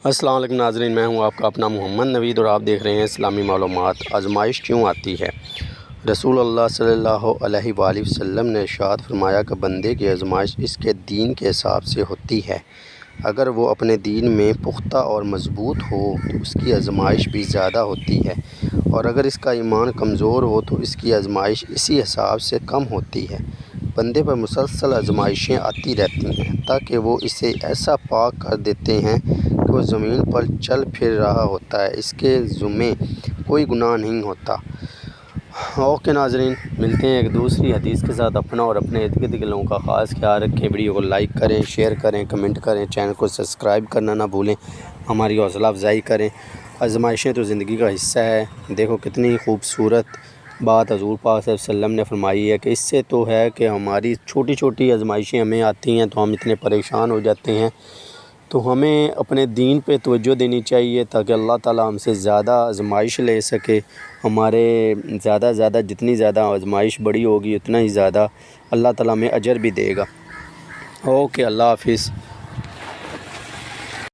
السلام علیکم ناظرین، میں ہوں آپ کا اپنا محمد نوید اور آپ دیکھ رہے ہیں اسلامی معلومات۔ آزمائش کیوں آتی ہے؟ رسول اللہ صلی اللہ علیہ وآلہ وسلم نے ارشاد فرمایا کہ بندے کی آزمائش اس کے دین کے حساب سے ہوتی ہے۔ اگر وہ اپنے دین میں پختہ اور مضبوط ہو تو اس کی آزمائش بھی زیادہ ہوتی ہے، اور اگر اس کا ایمان کمزور ہو تو اس کی آزمائش اسی حساب سے کم ہوتی ہے۔ بندے پر مسلسل آزمائشیں آتی رہتی ہیں تاکہ وہ اسے ایسا پاک کر دیتے ہیں کہ وہ زمین پر چل پھر رہا ہوتا ہے، اس کے ذمے کوئی گناہ نہیں ہوتا۔ اوکے ناظرین، ملتے ہیں ایک دوسری حدیث کے ساتھ۔ اپنا اور اپنے ارد گرد کے لوگوں کا خاص خیال رکھیں۔ ویڈیو کو لائک کریں، شیئر کریں، کمنٹ کریں، چینل کو سبسکرائب کرنا نہ بھولیں، ہماری حوصلہ افزائی کریں۔ آزمائشیں تو زندگی کا حصہ ہے۔ دیکھو کتنی خوبصورت بات حضور پاک صلی اللہ علیہ وسلم نے فرمائی ہے کہ اس سے تو ہے کہ ہماری چھوٹی چھوٹی آزمائشیں ہمیں آتی ہیں تو ہم اتنے پریشان ہو جاتے ہیں، تو ہمیں اپنے دین پہ توجہ دینی چاہیے تاکہ اللہ تعالیٰ ہم سے زیادہ آزمائش لے سکے۔ ہمارے زیادہ جتنی زیادہ آزمائش بڑی ہوگی اتنا ہی زیادہ اللہ تعالیٰ ہمیں اجر بھی دے گا۔ اوکے، اللہ حافظ۔